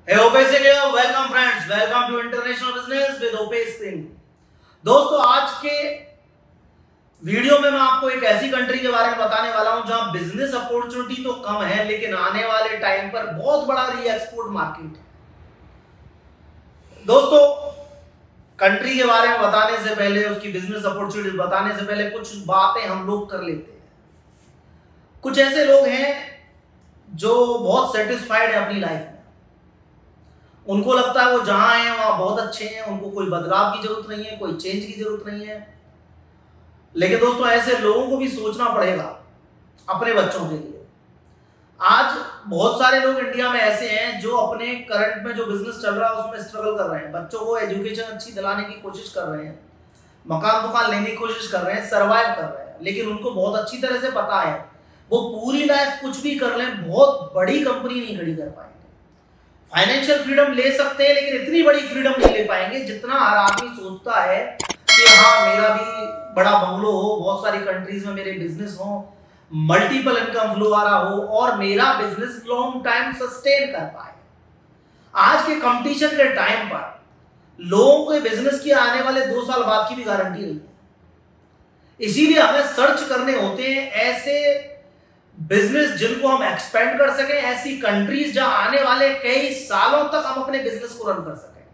Hey Opesh here, welcome friends, welcome to International Business with Opesh Singh। दोस्तों आज के video में मैं आपको एक ऐसी कंट्री के बारे में बताने वाला हूं जहां बिजनेस अपॉर्चुनिटी तो कम है लेकिन आने वाले टाइम पर बहुत बड़ा री एक्सपोर्ट मार्केट है। दोस्तों कंट्री के बारे में बताने से पहले, उसकी बिजनेस अपॉर्चुनिटी बताने से पहले कुछ बातें हम लोग कर लेते हैं। कुछ ऐसे लोग हैं जो बहुत सेटिस्फाइड है अपनी लाइफ में, उनको लगता है वो जहां हैं वहां बहुत अच्छे हैं, उनको कोई बदलाव की जरूरत नहीं है, कोई चेंज की जरूरत नहीं है। लेकिन दोस्तों ऐसे लोगों को भी सोचना पड़ेगा अपने बच्चों के लिए। आज बहुत सारे लोग इंडिया में ऐसे हैं जो अपने करंट में जो बिजनेस चल रहा है उसमें स्ट्रगल कर रहे हैं, बच्चों को एजुकेशन अच्छी दिलाने की कोशिश कर रहे हैं, मकान लेने की कोशिश कर रहे हैं, सर्वाइव कर रहे हैं, लेकिन उनको बहुत अच्छी तरह से पता है वो पूरी लाइफ कुछ भी कर लें बहुत बड़ी कंपनी नहीं खड़ी कर पाएंगे। फाइनेंशियल फ्रीडम ले सकते हैं लेकिन इतनी बड़ी फ्रीडम नहीं ले पाएंगे जितना हर आदमी सोचता है कि हाँ मेरा भी बड़ा बंगलो हो, बहुत सारी कंट्रीज में मेरे बिजनेस हो, मल्टीपल इनकम फ्लो आ रहा हो और मेरा बिजनेस लॉन्ग टाइम सस्टेन कर पाए। आज के कंपटीशन के टाइम पर लोगों को बिजनेस की आने वाले 2 साल बाद की भी गारंटी नहीं है। इसीलिए हमें सर्च करने होते हैं ऐसे बिजनेस जिनको हम एक्सपेंड कर सकें, ऐसी कंट्रीज जहां आने वाले कई सालों तक हम अपने बिजनेस को रन कर सकें।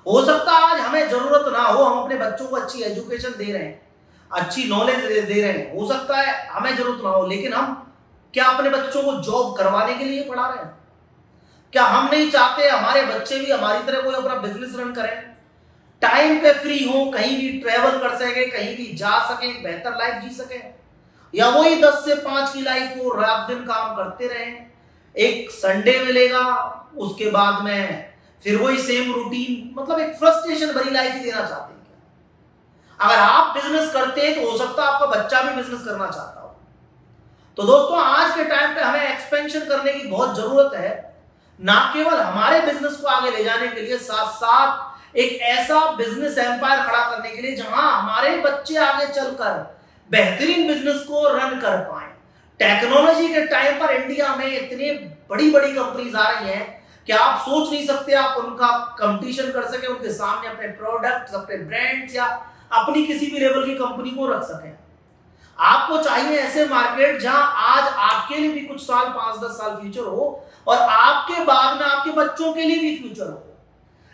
हो सकता है आज हमें जरूरत ना हो, हम अपने बच्चों को अच्छी एजुकेशन दे रहे हैं, अच्छी नॉलेज दे रहे हैं, हो सकता है हमें जरूरत ना हो, लेकिन हम क्या अपने बच्चों को जॉब करवाने के लिए पढ़ा रहे हैं? क्या हम नहीं चाहते हमारे बच्चे भी हमारी तरह कोई अपना बिजनेस रन करें, टाइम पे फ्री हो, कहीं भी ट्रेवल कर सके, कहीं भी जा सके, बेहतर लाइफ जी सके, या वही 10 से 5 की लाइफ को रात दिन काम करते रहे, एक संडे मिलेगा उसके बाद में फिर वही सेम रूटीन, मतलब एक फ्रस्ट्रेशन भरी लाइफ ही देना चाहते हैं क्या? अगर आप बिजनेस करते हैं तो हो सकता है आपका बच्चा भी बिजनेस करना चाहता हो। तो दोस्तों आज के टाइम पे हमें एक्सपेंशन करने की बहुत जरूरत है, ना केवल हमारे बिजनेस को आगे ले जाने के लिए, साथ साथ एक ऐसा बिजनेस एम्पायर खड़ा करने के लिए जहां हमारे बच्चे आगे चलकर बेहतरीन बिजनेस को रन कर पाए। टेक्नोलॉजी के टाइम पर इंडिया में इतनी बड़ी बड़ी कंपनीज आ रही हैं कि आप सोच नहीं सकते आप उनका कंपटीशन कर सके, उनके सामने अपने प्रोडक्ट्स, अपने ब्रांड्स या अपनी किसी भी लेवल की कंपनी को रख सके। आपको चाहिए ऐसे मार्केट जहां आज आपके लिए भी कुछ साल, 5-10 साल फ्यूचर हो और आपके बाद में आपके बच्चों के लिए भी फ्यूचर हो।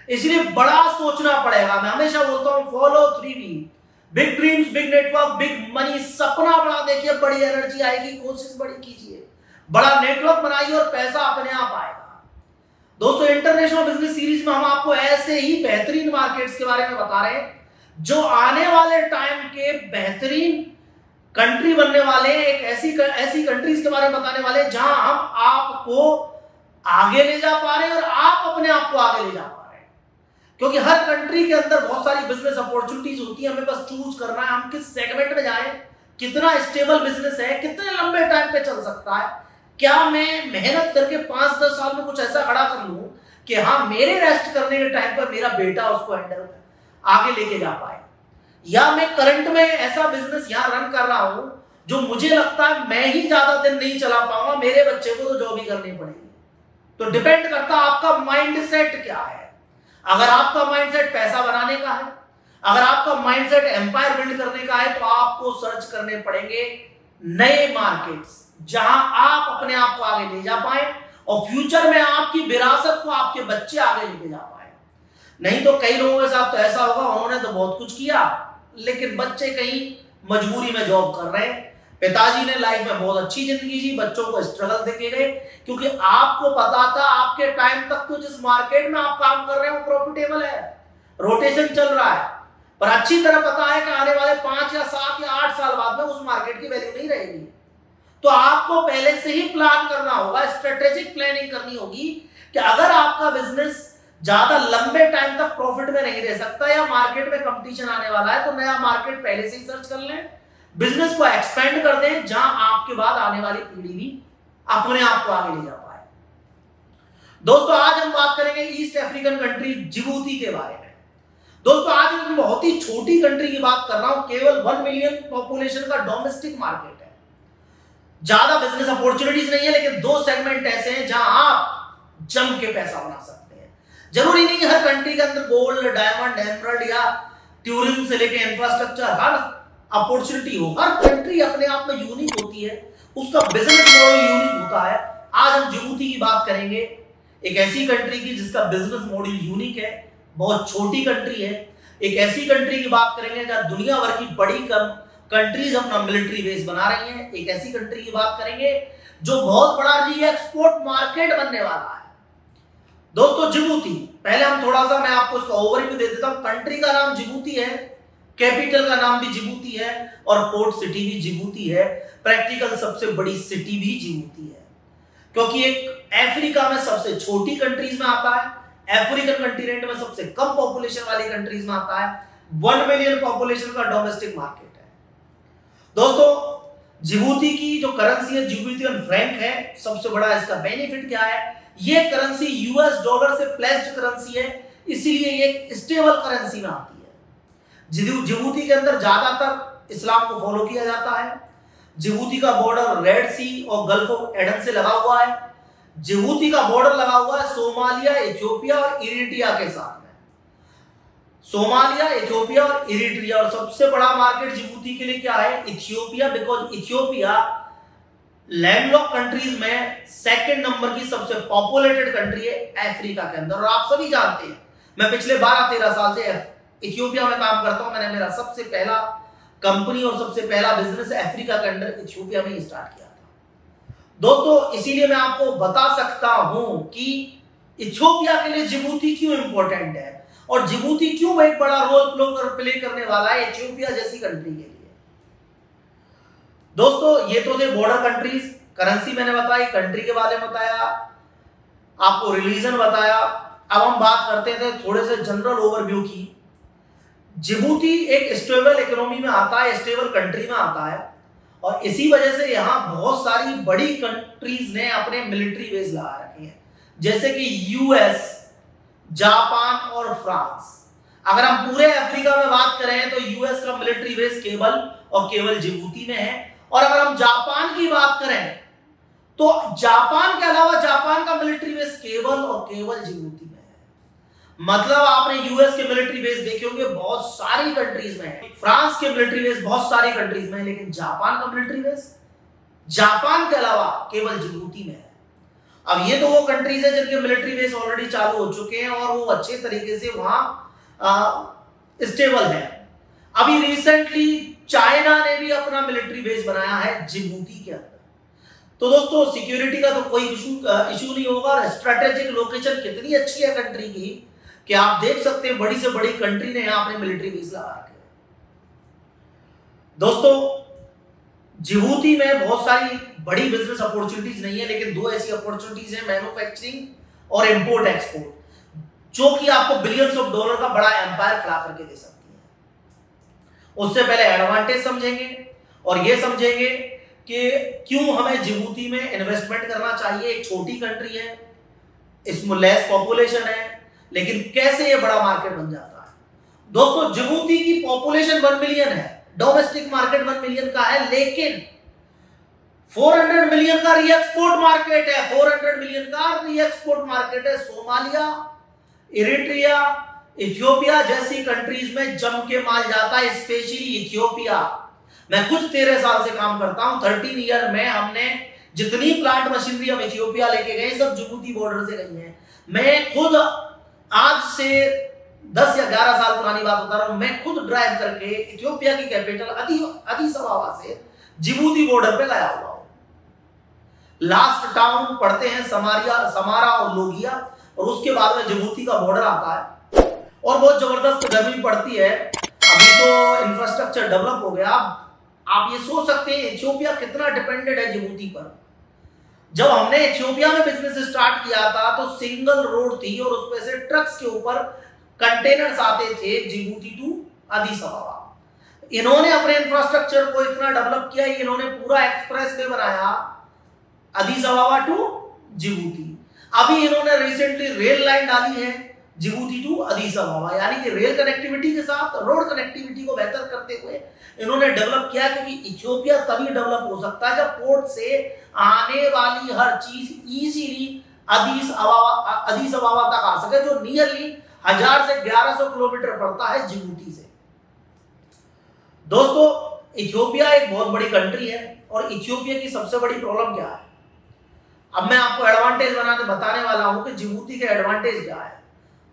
इसलिए बड़ा सोचना पड़ेगा। मैं हमेशा बोलता हूं follow 3B, big dreams, big network, big money. सपना बड़ा देखिए, बड़ी एनर्जी आएगी, कोशिश बड़ी कीजिए, बड़ा नेटवर्क बनाइए और पैसा अपने आप आएगा। दोस्तों इंटरनेशनल बिजनेस सीरीज में हम आपको ऐसे ही बेहतरीन मार्केट्स के बारे में बता रहे हैं जो आने वाले टाइम के बेहतरीन कंट्री बनने वाले हैं। एक ऐसी कंट्रीज के बारे में बताने वाले जहां हम आपको आगे ले जा पा रहे हैं और आप अपने आप को आगे ले जा पा रहे हैं, क्योंकि हर कंट्री के अंदर बहुत सारी बिजनेस अपॉर्चुनिटीज होती है। हमें बस चूज करना है हम किस सेगमेंट में जाएं, कितना स्टेबल बिजनेस है, कितने लंबे टाइम पे चल सकता है, क्या मैं मेहनत करके 5-10 साल में कुछ ऐसा खड़ा कर लूं कि हाँ मेरे रेस्ट करने के टाइम पर मेरा बेटा उसको हैंडल आगे लेके जा पाए, या मैं करंट में ऐसा बिजनेस यहां रन कर रहा हूं जो मुझे लगता है मैं ही ज्यादा दिन नहीं चला पाऊंगा, मेरे बच्चे को तो जॉब ही करनी पड़ेगी। तो डिपेंड करता है आपका माइंडसेट क्या है। अगर आपका माइंडसेट पैसा बनाने का है, अगर आपका माइंडसेट एम्पायर बिल्ड करने का है, तो आपको सर्च करने पड़ेंगे नए मार्केट्स जहां आप अपने आप को आगे ले जा पाए और फ्यूचर में आपकी विरासत को आपके बच्चे आगे लेके जा पाए। नहीं तो कई लोगों के साथ तो ऐसा होगा, उन्होंने तो बहुत कुछ किया लेकिन बच्चे कहीं मजबूरी में जॉब कर रहे हैं, पिताजी ने लाइफ में बहुत अच्छी जिंदगी जी, बच्चों को स्ट्रगल देके गए, क्योंकि आपको पता था आपके टाइम तक तो जिस मार्केट में आप काम कर रहे हैं वो प्रॉफिटेबल है, रोटेशन चल रहा है, पर अच्छी तरह पता है कि आने वाले 5 या 7 या 8 साल बाद में उस मार्केट की वैल्यू नहीं रहेगी। तो आपको पहले से ही प्लान करना होगा, स्ट्रेटेजिक प्लानिंग करनी होगी कि अगर आपका बिजनेस ज्यादा लंबे टाइम तक प्रॉफिट में नहीं रह सकता या मार्केट में कंपटीशन आने वाला है, तो नया मार्केट पहले से ही सर्च कर लें, बिजनेस को एक्सपेंड कर दें जहां आपके बाद आने वाली पीढ़ी भी अपने आप को आगे ले जा पाए। दोस्तों आज हम बात करेंगे ईस्ट अफ्रीकन कंट्री जिबूती के बारे में। दोस्तों आज मैं बहुत ही छोटी कंट्री की बात कर रहा हूं, केवल 1 मिलियन पॉपुलेशन का डोमेस्टिक मार्केट है, ज्यादा बिजनेस अपॉर्चुनिटीज नहीं है, लेकिन 2 सेगमेंट ऐसे हैं जहां आप जम के पैसा बना सकते हैं। जरूरी नहीं कि हर कंट्री के अंदर गोल्ड, डायमंड, एमरल्ड या टूरिज्म से लेके इंफ्रास्ट्रक्चर हर अपॉर्चुनिटी हो। हर कंट्री अपने आप में यूनिक होती है, उसका बिजनेस मॉडल यूनिक होता है। आज हम जिबूती की बात करेंगे, एक ऐसी कंट्री की जिसका बिजनेस मॉडल यूनिक है, बहुत छोटी कंट्री है। एक ऐसी कंट्री की बात करेंगे जहां दुनिया भर की बड़ी कंट्रीज अपना मिलिट्री बेस बना रही हैं। एक ऐसी कंट्री की बात करेंगे जो बहुत बड़ा री-एक्सपोर्ट मार्केट बनने वाला है। दोस्तों जिबूती, पहले हम थोड़ा सा मैं आपको इसका ओवरव्यू दे देता हूं। कंट्री का नाम जिबूती है, कैपिटल का नाम भी जिबूती है और पोर्ट सिटी भी जिबूती है। प्रैक्टिकल सबसे बड़ी सिटी भी जिबूती है, क्योंकि एक अफ्रीका में सबसे छोटी कंट्रीज में आता है, अफ्रीकन कंटिनेंट में सबसे कम पॉपुलेशन वाली कंट्रीज में आता है। 1 मिलियन पॉपुलेशन का डोमेस्टिक मार्केट है। दोस्तों जिबूती की जो करेंसी है जिबूतियन फ्रैंक है। सबसे बड़ा इसका बेनिफिट क्या है, ये करेंसी यूएस डॉलर से प्लेस्ड करेंसी है, इसीलिए ये एक स्टेबल करेंसी में आती है। जिबूती के अंदर ज्यादातर इस्लाम को फॉलो किया जाता है। जिबूती का बॉर्डर रेड सी और गल्फ ऑफ एडन से लगा हुआ है। जिबूती का बॉर्डर लगा हुआ है सोमालिया, इथियोपिया और इरिट्रिया के साथ में। सोमालिया, इथियोपिया और इरिट्रिया, और सबसे बड़ा मार्केट जिबूती के लिए क्या है, Ethiopia, because Ethiopia landlocked countries में सेकंड नंबर की सबसे पॉपुलेटेड कंट्री है अफ्रीका के अंदर। और आप सभी जानते हैं, मैं पिछले 12-13 साल से इथियोपिया में काम करता हूं। मैंने मेरा सबसे पहला कंपनी और सबसे पहला बिजनेस अफ्रीका के अंदर इथियोपिया में ही स्टार्ट किया था। दोस्तों इसीलिए मैं आपको बता सकता हूं कि इथियोपिया के लिए जिबूती क्यों इंपॉर्टेंट है और जिबूती क्यों एक बड़ा रोल प्ले करने वाला है इथियोपिया जैसी कंट्री के लिए। दोस्तों ये तो थे बॉर्डर कंट्रीज, करेंसी मैंने बताई, कंट्री के बारे में बताया, आपको रिलीजन बताया। अब हम बात करते थे थोड़े से जनरल ओवरव्यू की। जिबूती एक स्टेबल इकोनॉमी में आता है, स्टेबल कंट्री में आता है, और इसी वजह से यहाँ बहुत सारी बड़ी कंट्रीज ने अपने मिलिट्री बेस लगा रखे हैं, जैसे कि यूएस, जापान और फ्रांस। अगर हम पूरे अफ्रीका में बात करें तो यूएस का मिलिट्री बेस केवल और केवल जिबूती में है। और अगर हम जापान की बात करें तो जापान के अलावा जापान का मिलिट्री बेस केवल और केवल जिबूती में है। मतलब आपने यूएस के मिलिट्री बेस देखे होंगे बहुत सारी कंट्रीज में है, फ्रांस के मिलिट्री बेस बहुत सारी कंट्रीज में है, लेकिन जापान का मिलिट्री बेस जापान के अलावा केवल जिबूती में है। अब ये तो वो कंट्रीज है जिनके मिलिट्री बेस ऑलरेडी चालू हो चुके हैं और वो अच्छे तरीके से वहां स्टेबल है। अभी रिसेंटली चाइना ने भी अपना मिलिट्री बेस बनाया है जिबूती के अंदर। तो दोस्तों सिक्योरिटी का तो कोई इशू नहीं होगा। स्ट्रेटेजिक लोकेशन कितनी अच्छी है कंट्री की कि आप देख सकते हैं बड़ी से बड़ी कंट्री ने यहां अपने मिलिट्री बेस लगा रखे हैं। दोस्तों जिबूती में बहुत सारी बड़ी बिजनेस अपॉर्चुनिटीज नहीं है, लेकिन दो ऐसी अपॉर्चुनिटीज है, मैन्युफैक्चरिंग और इंपोर्ट एक्सपोर्ट, जो कि आपको बिलियंस ऑफ डॉलर का बड़ा एम्पायर खड़ा करके दे सकती है। उससे पहले एडवांटेज समझेंगे और ये समझेंगे कि क्यों हमें जिबूती में इन्वेस्टमेंट करना चाहिए। एक छोटी कंट्री है, इसमें लेस पॉपुलेशन है, लेकिन कैसे ये बड़ा मार्केट बन जाता है। दोस्तों जिबूती की पॉपुलेशन 1 मिलियन है, डोमेस्टिक मार्केट 1 मिलियन का है, लेकिन 400 मिलियन का री-एक्सपोर्ट मार्केट है। 400 मिलियन का री-एक्सपोर्ट मार्केट है। सोमालिया, इरिट्रिया, इथियोपिया जैसी कंट्रीज में जम के माल जाता है, स्पेशली इथियोपिया। मैं खुद 13 साल से काम करता हूं, 13 ईयर में हमने जितनी प्लांट मशीनरी हम इथियोपिया लेके गए सब जिबूती बॉर्डर से गई हैं। मैं खुद आज से 10 या 11 साल पुरानी बात बता रहा हूं, मैं खुद ड्राइव करके इथियोपिया की कैपिटल अदीस अबाबा से जिबूती बॉर्डर पे गया हुआ हूं। लास्ट टाउन पड़ते हैं समारा और लोगिया, और उसके बाद में जिबूती का बॉर्डर आता है और बहुत जबरदस्त गर्मी पड़ती है। अभी तो इंफ्रास्ट्रक्चर डेवलप हो गया। आप ये सोच सकते हैं इथियोपिया कितना डिपेंडेंट है जिबूती पर। जब हमने इथियोपिया में बिजनेस स्टार्ट किया था तो सिंगल रोड थी और उस पे से ट्रक्स के ऊपर कंटेनर्स आते थे जिबूती टू अदीस अबाबा। इन्होंने अपने इंफ्रास्ट्रक्चर को इतना डेवलप किया, इन्होंने पूरा एक्सप्रेस वे बनाया अदीस अबाबा टू जिबूती। अभी इन्होंने रिसेंटली रेल लाइन डाली है जिबूती टू अदीस अबाबा, यानी कि रेल कनेक्टिविटी के साथ रोड कनेक्टिविटी को बेहतर करते हुए इन्होंने डेवलप किया। क्योंकि इथियोपिया तभी डेवलप हो सकता है जब पोर्ट से आने वाली हर चीज इजीली अदीस अबाबा तक आ सके, जो नियरली 1000 से 1100 किलोमीटर पड़ता है जिबूती से। दोस्तों, इथियोपिया एक बहुत बड़ी कंट्री है और इथियोपिया की सबसे बड़ी प्रॉब्लम क्या है? अब मैं आपको एडवांटेज बताने वाला हूं कि जिबूती के एडवांटेज क्या है।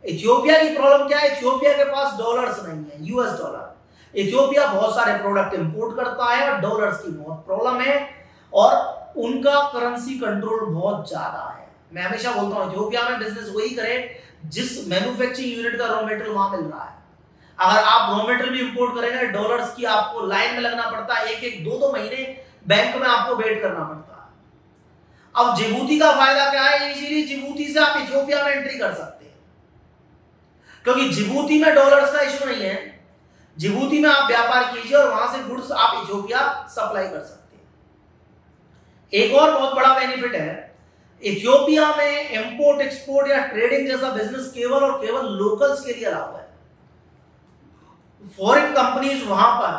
इथियोपिया की प्रॉब्लम क्या है? इथियोपिया के पास डॉलर्स नहीं है, यूएस डॉलर। इथियोपिया बहुत सारे प्रोडक्ट इंपोर्ट करता है और डॉलर्स की बहुत प्रॉब्लम है और उनका करेंसी कंट्रोल बहुत ज्यादा है। मैं हमेशा बोलता हूं इथियोपिया में बिजनेस वही करे जिस मैन्युफैक्चरिंग यूनिट का रॉ मटेरियल वहां मिल रहा है। अगर आप रॉ मटेरियल भी इंपोर्ट करेंगे डॉलर्स की, आपको लाइन में लगना पड़ता है, एक 2 महीने बैंक में आपको वेट करना पड़ता है। अब जिबूती का फायदा क्या है? इजीली जिबूती से आप इथियोपिया में एंट्री कर सकते हैं, क्योंकि जिबूती में डॉलर्स का इश्यू नहीं है। जिबूती में आप व्यापार कीजिए और वहां से गुड्स आप इथियोपिया सप्लाई कर सकते हैं। एक और बहुत बड़ा बेनिफिट है, इथियोपिया में इंपोर्ट एक्सपोर्ट या ट्रेडिंग जैसा बिजनेस केवल और केवल लोकल्स के लिए अलाउ है। फॉरेन कंपनीज वहां पर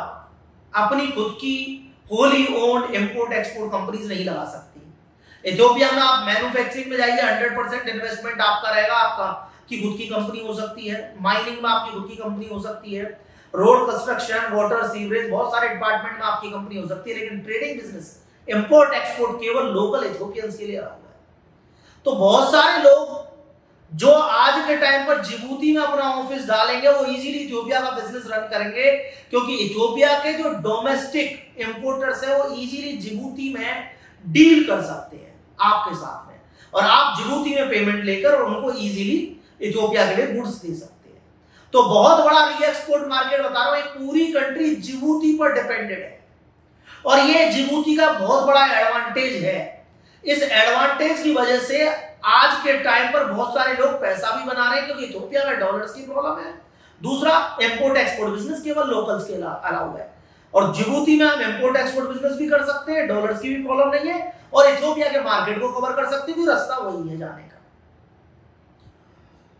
अपनी खुद की wholly owned import export companies नहीं लगा सकती। इथियोपिया में आप मैन्युफैक्चरिंग में जाइए, 100% इन्वेस्टमेंट आपका रहेगा, आपका की खुद की कंपनी हो सकती है। माइनिंग में आपकी खुद की कंपनी हो सकती है। रोड कंस्ट्रक्शन, वाटर, सीवरेज, बहुत सारे डिपार्टमेंट में आपकी कंपनी हो सकती है। लेकिन ट्रेडिंग बिजनेस, इंपोर्ट एक्सपोर्ट केवल लोकल इथियोपियंस के लिए अलाउ है। तो बहुत सारे लोग जो आज के टाइम पर जिबूती में अपना ऑफिस डालेंगे वो इजीली इथियोपिया का बिजनेस रन करेंगे, क्योंकि इथियोपिया के जो डोमेस्टिक इंपोर्टर्स हैं वो इजीली जिबूती में डील कर सकते हैं आपके साथ में, और आप जिबूती में पेमेंट लेकर उनको इजीली इथियोपिया के लिए गुड्स दे सकते हैं। तो बहुत बड़ा री एक्सपोर्ट मार्केट बता रहा हूं, एक पूरी कंट्री जिबूती पर डिपेंडेंट है और ये जिबूती का बहुत बड़ा एडवांटेज है। इस एडवांटेज की वजह से आज के टाइम पर बहुत सारे लोग पैसा भी बना रहे हैं, क्योंकि इथियोपिया में डॉलर्स की प्रॉब्लम है। दूसरा, इंपोर्ट एक्सपोर्ट बिजनेस केवल लोकल्स के अलाउ है और जिबूती में हम इंपोर्ट एक्सपोर्ट बिजनेस भी कर सकते हैं, डॉलर्स की भी प्रॉब्लम नहीं है और इथियोपिया के मार्केट को कवर कर सकते हैं, रास्ता वही है जाने का।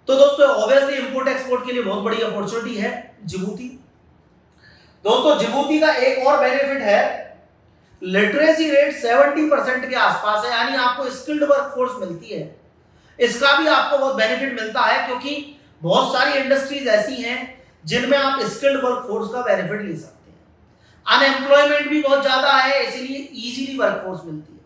तो दोस्तों, ऑब्वियसली इंपोर्ट एक्सपोर्ट के लिए बहुत बड़ी अपॉर्चुनिटी है जिबूती। दोस्तों, जिबूती का एक और बेनिफिट है, लिटरेसी रेट 70% के आसपास है, यानी आपको स्किल्ड वर्कफोर्स मिलती है। इसका भी आपको बहुत बेनिफिट मिलता है, क्योंकि बहुत सारी इंडस्ट्रीज ऐसी हैं जिनमें आप स्किल्ड वर्कफोर्स का बेनिफिट ले सकते हैं। अनएम्प्लॉयमेंट भी बहुत ज्यादा है, इसीलिए इजीली वर्कफोर्स मिलती है।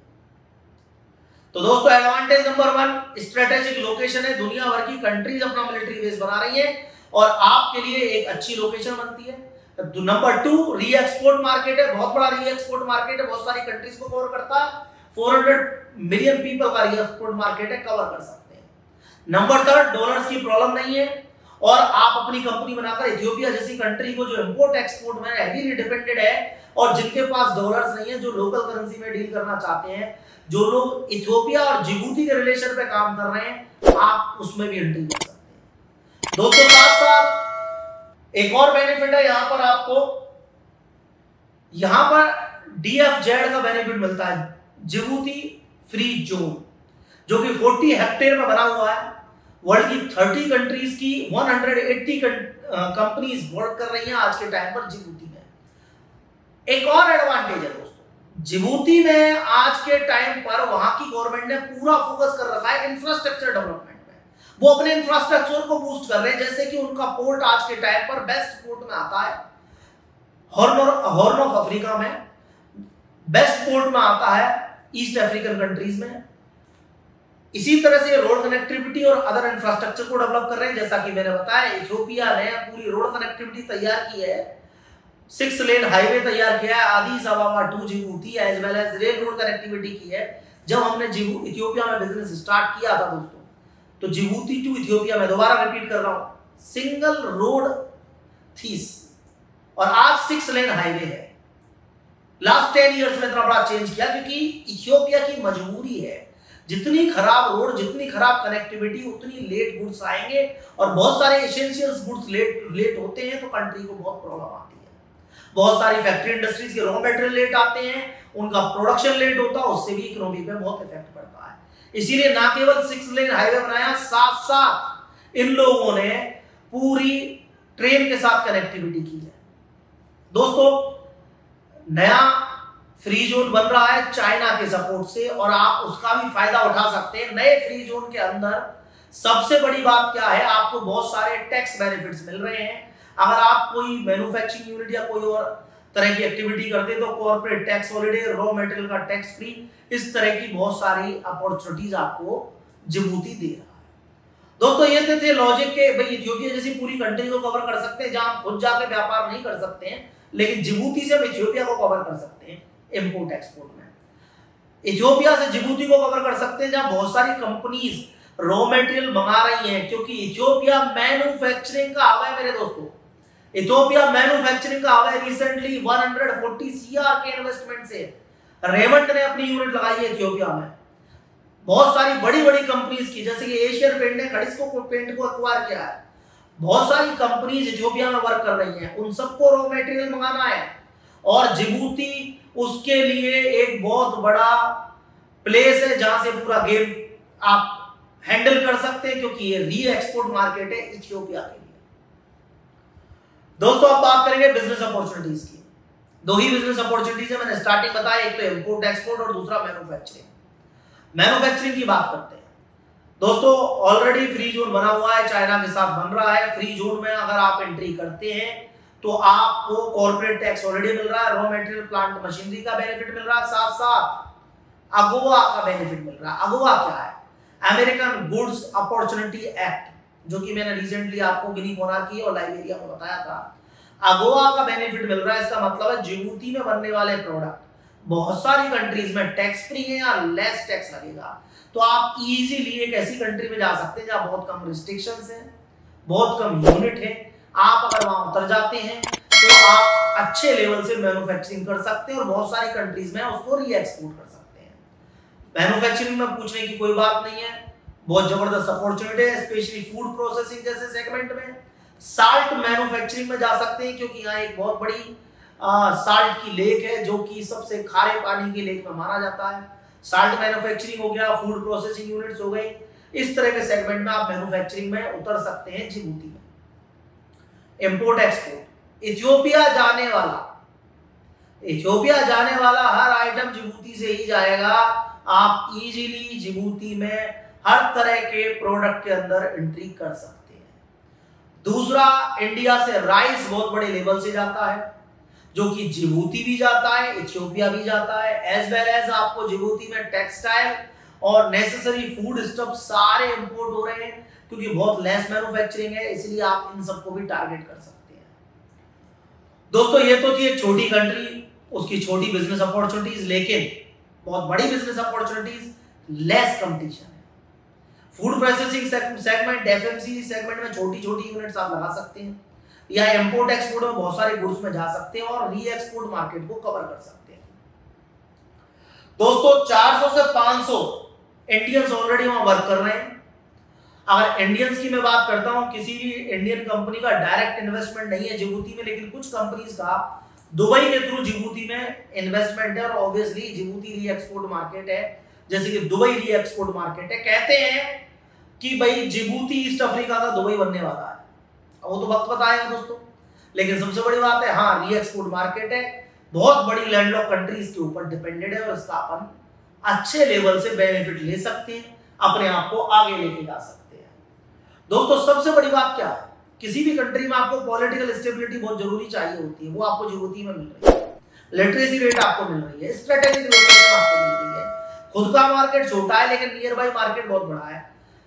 तो दोस्तों, एडवांटेज नंबर 1, स्ट्रेटेजिक लोकेशन है। दुनिया भर की कंट्रीज अपना मिलिट्री बेस बना रही है और आपके लिए एक अच्छी लोकेशन बनती है। नंबर 2, री एक्सपोर्ट मार्केट है, बहुत बड़ा री एक्सपोर्ट मार्केट है, बहुत सारी कंट्रीज को कवर करता है। 400 मिलियन पीपल का री एक्सपोर्ट मार्केट है, कवर कर सकते हैं। नंबर 3, डॉलर्स की प्रॉब्लम नहीं है और आप अपनी कंपनी बनाकर इथियोपिया जैसी कंट्री को जो इंपोर्ट एक्सपोर्ट में हेवीली डिपेंडेंट है और जिनके पास डॉलर्स नहीं है, जो लोकल करेंसी में डील करना चाहते हैं, जो लोग इथियोपिया और जिबूती के रिलेशन पे काम कर रहे हैं, आप उसमें भी एंट्री कर सकते हैं। दोस्तों, साथ साथ एक और बेनिफिट है, यहां पर आपको DFZ का बेनिफिट मिलता है, जिबूती फ्री जोन, जो कि 40 हेक्टेयर में बना हुआ है। वर्ल्ड की 30 कंट्रीज की 180 कंपनीज वर्क कर रही हैं आज के टाइम पर जिबूती में। एक और एडवांटेज है दोस्तों, जिबूती में आज के टाइम पर वहां की गवर्नमेंट ने पूरा फोकस कर रखा है इंफ्रास्ट्रक्चर डेवलपमेंट। वो अपने इंफ्रास्ट्रक्चर को बूस्ट कर रहे हैं, जैसे कि उनका पोर्ट आज के टाइम पर बेस्ट पोर्ट में आता है, हॉर्न ऑफ अफ्रीका में बेस्ट पोर्ट में आता है, ईस्ट अफ्रीकन कंट्रीज में। इसी तरह से रोड कनेक्टिविटी और अदर इंफ्रास्ट्रक्चर को डेवलप कर रहे हैं। जैसा कि मैंने बताया, इथियोपिया ने पूरी रोड कनेक्टिविटी तैयार की है, 6 लेन हाईवे तैयार किया है, Addis Ababa to Djibouti as well as rail road connectivity की है। जब हमने इथियोपिया में बिजनेस स्टार्ट किया था दोस्तों, तो जिबूती टू इथियोपिया में, दोबारा रिपीट कर रहा हूं, सिंगल रोड थी और आज 6 लेन हाईवे है। लास्ट 10 इयर्स में इतना बड़ा चेंज किया, क्योंकि इथियोपिया की मजबूरी है, जितनी खराब रोड, जितनी खराब कनेक्टिविटी, उतनी लेट गुड्स आएंगे और बहुत सारे एसेंशियल्स गुड्स लेट होते हैं तो कंट्री को बहुत प्रॉब्लम आती है। बहुत सारी फैक्ट्री इंडस्ट्रीज के रॉ मटेरियल लेट आते हैं, उनका प्रोडक्शन लेट होता है, उससे भी इकोनॉमी पे बहुत इफेक्ट पड़ता है। इसीलिए ना केवल 6 लेन हाईवे बनाया, साथ साथ इन लोगों ने पूरी ट्रेन के साथ कनेक्टिविटी की है। दोस्तों, नया फ्री जोन बन रहा है चाइना के सपोर्ट से और आप उसका भी फायदा उठा सकते हैं। नए फ्री जोन के अंदर सबसे बड़ी बात क्या है, आपको बहुत सारे टैक्स बेनिफिट्स मिल रहे हैं। अगर आप कोई मैन्युफैक्चरिंग यूनिट या कोई और तरह की एक्टिविटी करते हैं तो corporate tax holiday, raw material का टैक्स फ्री, इस तरह की बहुत सारी अपॉर्चुनिटीज आपको जिबूती दे रहा है। दोस्तों ये थे लॉजिक के, भाई इथियोपिया जैसी पूरी कंट्री को कवर कर सकते हैं जहां हम खुद जाके व्यापार नहीं कर सकते हैं, लेकिन जिबूती से हम इथियोपिया को कवर कर सकते हैं इंपोर्ट एक्सपोर्ट में। इथियोपिया से जिबूती को कवर कर सकते हैं जहां बहुत सारी कंपनीज रॉ मटेरियल मंगा रही हैं, क्योंकि इथियोपिया मैन्युफैक्चरिंग का हब है मेरे दोस्तों। इथियोपिया मैन्युफैक्चरिंग का हब है। रिसेंटली 140 CR के इन्वेस्टमेंट से रेमंड ने अपनी यूनिट लगाई है इथियोपिया में। बहुत सारी बड़ी बड़ी कंपनीज की, जैसे कि एशियन पेंट ने खड़िस्को पेंट को एक्वायर किया है। बहुत सारी कंपनीज इथियोपिया में वर्क कर रही हैं, उन सबको रॉ मटेरियल मंगाना है और जिबूती उसके लिए एक बहुत बड़ा प्लेस है जहां से पूरा गेम आप हैंडल कर सकते हैं, क्योंकि ये री एक्सपोर्ट मार्केट है इथियोपिया के लिए। दोस्तों अब बात करेंगे बिजनेस अपॉर्चुनिटीज की। दो ही बिजनेस अपॉर्चुनिटीज है, मैंने स्टार्टिंग बताया, एक तो इंपोर्ट एक्सपोर्ट और दूसरा मैन्युफैक्चरिंग। मैन्युफैक्चरिंग की बात करते हैं दोस्तों। ऑलरेडी फ्री जोन बना हुआ है, चाइना के साथ बन रहा है। फ्री जोन में अगर आप एंट्री करते हैं तो आपको कॉर्पोरेट टैक्स हॉलिडे मिल रहा है, रॉ मटेरियल प्लांट मशीनरी का बेनिफिट मिल रहा है, साथ साथ अगोवा का बेनिफिट मिल रहा है। अगोवा क्या है? अमेरिकन गुड्स अपॉर्चुनिटी एक्ट, जो कि मैंने रिसेंटली आपको गिनी मोनार्की और लाइबेरिया में बताया था। अगोवा का बेनिफिट मिल रहा है। इसका मतलब है जिबूती में बनने वाले प्रोडक्ट बहुत सारी कंट्रीज में टैक्स फ्री है या लेस टैक्स लगेगा, तो आप इजीली एक ऐसी कंट्री में जा सकते हैं जहां बहुत कम रिस्ट्रिक्शंस हैं, बहुत कम यूनिट है। आप अगर वहां उतर जाते हैं तो आप अच्छे लेवल से मैन्युफैक्चरिंग कर सकते हैं और बहुत सारी कंट्रीज में उसको री एक्सपोर्ट कर सकते हैं। मैन्युफैक्चरिंग में पूछने की कोई बात नहीं है, बहुत जबरदस्त अपॉर्चुनिटी है, स्पेशली फूड प्रोसेसिंग जैसे सेगमेंट में। साल्ट मैन्युफैक्चरिंग में जा सकते हैं, क्योंकि यहाँ एक बहुत बड़ी साल्ट की लेक है जो कि सबसे खारे पानी की लेक में माना जाता है। साल्ट मैन्युफैक्चरिंग हो गया, फूड प्रोसेसिंग यूनिट्स हो गई, इस तरह के सेगमेंट में आप मैन्युफैक्चरिंग में उतर सकते हैं जिबूती में। इंपोर्ट एक्सपोर्ट, इथियोपिया जाने वाला हर आइटम जिबूती से ही जाएगा। आप इजीली जिबूती में हर तरह के प्रोडक्ट के अंदर एंट्री कर सकते हैं। दूसरा, इंडिया से राइस बहुत बड़े लेवल से जाता है, जो कि जिबूती भी जाता है, इथियोपिया भी जाता है, एज वेल एज आपको जिबूती में टेक्सटाइल और नेसेसरी फूड स्टफ सारे इंपोर्ट हो रहे हैं, क्योंकि बहुत लेस मैन्युफैक्चरिंग है, इसलिए आप इन सबको भी टारगेट कर सकते हैं। दोस्तों ये तो थी एक छोटी कंट्री, उसकी छोटी बिजनेस अपॉर्चुनिटीज, लेकिन बहुत बड़ी बिजनेस अपॉर्चुनिटीज, लेस कंपटीशन है। Food processing segment, FMCG segment में छोटी छोटी यूनिट्स आप लगा सकते हैं, या इंपोर्ट एक्सपोर्ट में बहुत सारे गुड्स में जा सकते हैं और री एक्सपोर्ट मार्केट को कवर कर सकते हैं। दोस्तों 400 से 500 इंडियंस ऑलरेडी वहां वर्क कर रहे हैं। अगर इंडियंस की मैं बात करता हूं, किसी भी इंडियन कंपनी का डायरेक्ट इन्वेस्टमेंट नहीं है जिबूती में, लेकिन कुछ कंपनीज का दुबई के थ्रू जिबूती में इन्वेस्टमेंट है और ऑब्वियसली जिबूती री एक्सपोर्ट मार्केट है, जैसे कि दुबई री एक्सपोर्ट मार्केट है। कहते हैं कि भाई जिबूती ईस्ट अफ्रीका का दुबई बनने वाला है, वो तो वक्त बताएगा दोस्तों, लेकिन सबसे बड़ी बात है हाँ री एक्सपोर्ट मार्केट है, बहुत बड़ी लैंडलॉक कंट्रीज के ऊपर डिपेंडेड है और इसका अपन अच्छे लेवल से बेनिफिट ले सकते हैं, अपने आप को आगे लेके जा सकते हैं। दोस्तों सबसे बड़ी बात क्या है, किसी भी कंट्री में आपको पॉलिटिकल स्टेबिलिटी बहुत जरूरी चाहिए होती है, वो आपको जिबूती में मिल रही है। लिटरेसी रेट आपको मिल रही है, स्ट्रेटेजिक लोकेशन आपको मिल रही है, खुद का मार्केट छोटा है लेकिन नियर बाई मार्केट बहुत बड़ा है,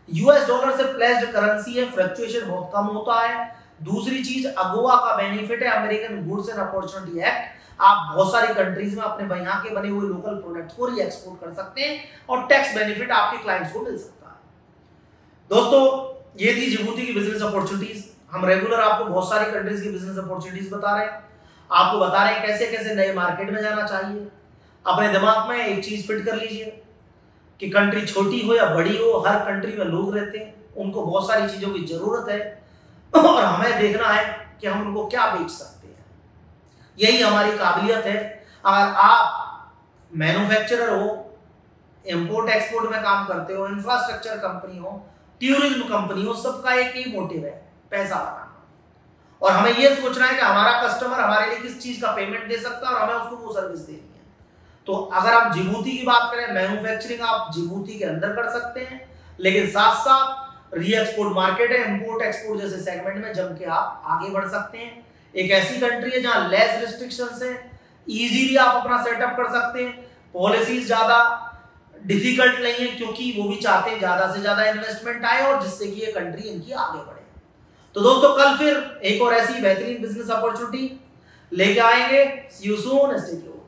यूएस डॉलर से प्लेस्ड करेंसी है, फ्लक्चुएशन बहुत कम होता है। दूसरी चीज अगोवा का बेनिफिट है, American goods and opportunity act, आप बहुत सारी कंट्रीज में अपने यहाँ के बने हुए लोकल प्रोडक्ट्स को री एक्सपोर्ट कर सकते हैं और टैक्स बेनिफिट आपके क्लाइंट्स को मिल सकता है। दोस्तों ये थी जिबूती की बिजनेस अपॉर्चुनिटीज। हम रेगुलर आपको बहुत सारी कंट्रीज की बिजनेस अपॉर्चुनिटीज बता रहे हैं, आपको बता रहे हैं कैसे कैसे नए मार्केट में जाना चाहिए। अपने दिमाग में एक चीज फिट कर लीजिए कि कंट्री छोटी हो या बड़ी हो, हर कंट्री में लोग रहते हैं, उनको बहुत सारी चीजों की जरूरत है और हमें देखना है कि हम उनको क्या बेच सकते हैं, यही हमारी काबिलियत है। अगर आप मैन्युफैक्चरर हो, इंपोर्ट एक्सपोर्ट में काम करते हो, इंफ्रास्ट्रक्चर कंपनी हो, टूरिज्म कंपनी हो, सबका एक ही मोटिव है पैसा बनाना, और हमें यह सोचना है कि हमारा कस्टमर हमारे लिए किस चीज का पेमेंट दे सकता है और हमें उसको वो सर्विस देनी है। तो अगर आप जिबूती की बात करें, मैन्युफैक्चरिंग आप जिबूती के अंदर कर सकते हैं, लेकिन साथ साथ री एक्सपोर्ट मार्केट है, इंपोर्ट एक्सपोर्ट जैसे सेगमेंट में जम के आप आगे बढ़ सकते हैं। एक ऐसी कंट्री है जहां लेस रिस्ट्रिक्शंस है, इजीली आप अपना सेटअप कर सकते हैं, पॉलिसीज ज्यादा डिफिकल्ट नहीं है, क्योंकि वो भी चाहते हैं ज्यादा से ज्यादा इन्वेस्टमेंट आए और जिससे कि ये कंट्री इनकी आगे बढ़े। तो दोस्तों कल फिर एक और ऐसी बेहतरीन बिजनेस अपॉर्चुनिटी लेके आएंगे। सी यू सून, स्टे ट्यून्ड।